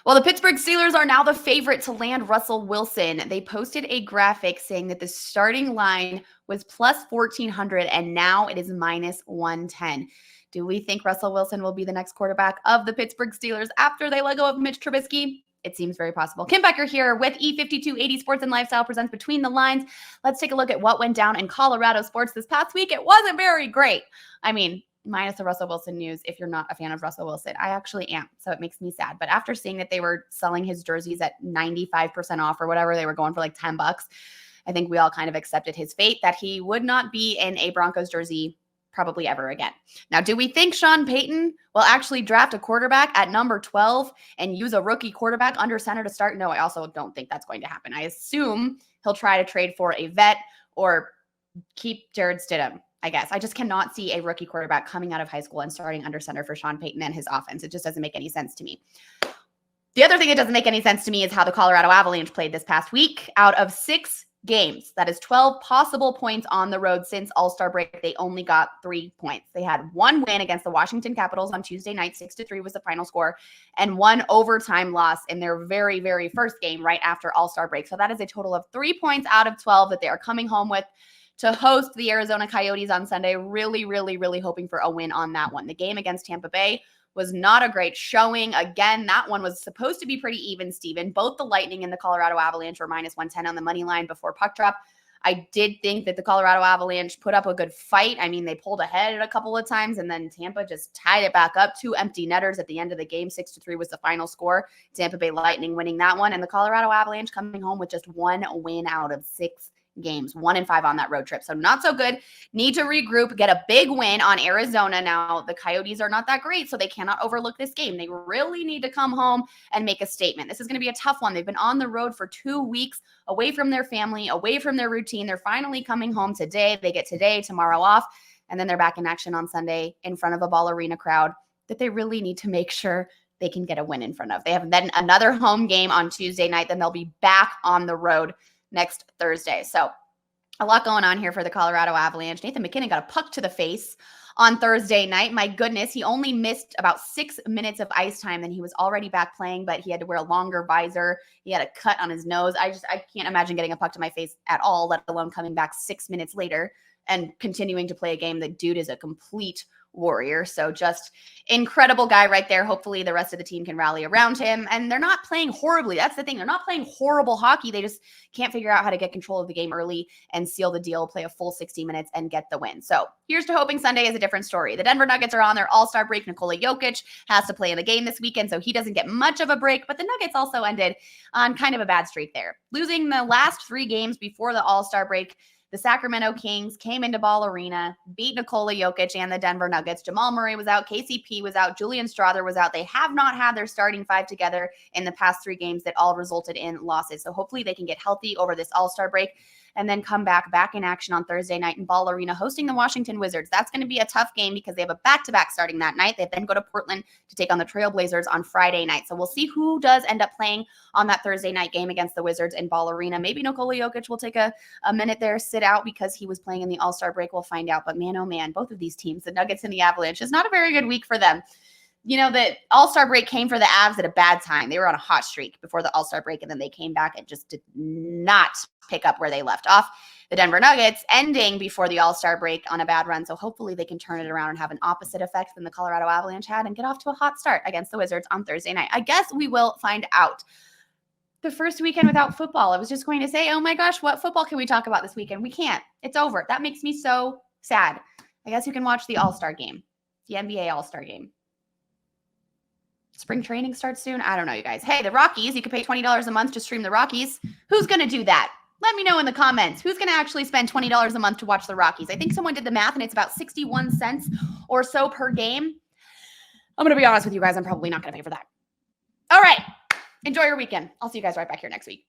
Well, the Pittsburgh Steelers are now the favorite to land Russell Wilson. They posted a graphic saying that the starting line was plus 1,400 and now it is minus 110. Do we think Russell Wilson will be the next quarterback of the Pittsburgh Steelers after they let go of Mitch Trubisky? It seems very possible. Kim Becker here with E5280 Sports and Lifestyle presents Between the Lines. Let's take a look at what went down in Colorado sports this past week. It wasn't very great. I mean, minus the Russell Wilson news if you're not a fan of Russell Wilson. I actually am, so it makes me sad. But after seeing that they were selling his jerseys at 95% off or whatever, they were going for like $10, I think we all kind of accepted his fate that he would not be in a Broncos jersey probably ever again. Now, do we think Sean Payton will actually draft a quarterback at number 12 and use a rookie quarterback under center to start? No, I also don't think that's going to happen. I assume he'll try to trade for a vet or keep Jared Stidham. I guess. I just cannot see a rookie quarterback coming out of high school and starting under center for Sean Payton and his offense. It just doesn't make any sense to me. The other thing that doesn't make any sense to me is how the Colorado Avalanche played this past week. Out of 6 games, that is 12 possible points on the road since All-Star break, they only got 3 points. They had one win against the Washington Capitals on Tuesday night, 6-3 was the final score, and one overtime loss in their very, very first game right after All-Star break. So that is a total of 3 points out of 12 that they are coming home with to host the Arizona Coyotes on Sunday. Really, really, really hoping for a win on that one. The game against Tampa Bay was not a great showing. Again, that one was supposed to be pretty even, Steven. Both the Lightning and the Colorado Avalanche were minus 110 on the money line before puck drop. I did think that the Colorado Avalanche put up a good fight. I mean, they pulled ahead a couple of times, and then Tampa just tied it back up. 2 empty netters at the end of the game. 6-3 was the final score. Tampa Bay Lightning winning that one, and the Colorado Avalanche coming home with just 1 win out of 6 games, 1-5 on that road trip. So not so good. Need to regroup, get a big win on Arizona. Now, the Coyotes are not that great, so they cannot overlook this game. They really need to come home and make a statement. This is going to be a tough one. They've been on the road for 2 weeks, away from their family, away from their routine. They're finally coming home today. They get today, tomorrow off, and then they're back in action on Sunday in front of a Ball Arena crowd that they really need to make sure they can get a win in front of. They have then another home game on Tuesday night. Then they'll be back on the road next Thursday. So a lot going on here for the Colorado Avalanche. Nathan MacKinnon got a puck to the face on Thursday night. My goodness, he only missed about 6 minutes of ice time, and he was already back playing, but he had to wear a longer visor. He had a cut on his nose. I can't imagine getting a puck to my face at all, let alone coming back 6 minutes later and continuing to play a game. The dude is a complete warrior. So just incredible guy right there. Hopefully the rest of the team can rally around him. And they're not playing horribly. That's the thing. They're not playing horrible hockey. They just can't figure out how to get control of the game early and seal the deal, play a full 60 minutes and get the win. So here's to hoping Sunday is a different story. The Denver Nuggets are on their all-star break. Nikola Jokic has to play in the game this weekend, so he doesn't get much of a break. But the Nuggets also ended on kind of a bad streak there, losing the last 3 games before the all-star break. The Sacramento Kings came into Ball Arena, beat Nikola Jokic and the Denver Nuggets. Jamal Murray was out. KCP was out. Julian Strawther was out. They have not had their starting 5 together in the past 3 games that all resulted in losses. So hopefully they can get healthy over this all-star break and then come back in action on Thursday night in Ball Arena hosting the Washington Wizards. That's going to be a tough game because they have a back-to-back starting that night. They then go to Portland to take on the Trailblazers on Friday night. So we'll see who does end up playing on that Thursday night game against the Wizards in Ball Arena. Maybe Nikola Jokic will take a minute there, sit out because he was playing in the all-star break. We'll find out. But man, oh man, both of these teams, the Nuggets and the Avalanche, is not a very good week for them. You know, the all-star break came for the Avs at a bad time. They were on a hot streak before the all-star break, and then they came back and just did not pick up where they left off. The Denver Nuggets ending before the all-star break on a bad run, so hopefully they can turn it around and have an opposite effect than the Colorado Avalanche had and get off to a hot start against the Wizards on Thursday night. I guess we will find out. The first weekend without football. I was just going to say, oh my gosh, what football can we talk about this weekend? We can't. It's over. That makes me so sad. I guess you can watch the all-star game, the NBA all-star game. Spring training starts soon. I don't know, you guys. Hey, the Rockies, you can pay $20 a month to stream the Rockies. Who's going to do that? Let me know in the comments. Who's going to actually spend $20 a month to watch the Rockies? I think someone did the math, and it's about 61 cents or so per game. I'm going to be honest with you guys. I'm probably not going to pay for that. All right. Enjoy your weekend. I'll see you guys right back here next week.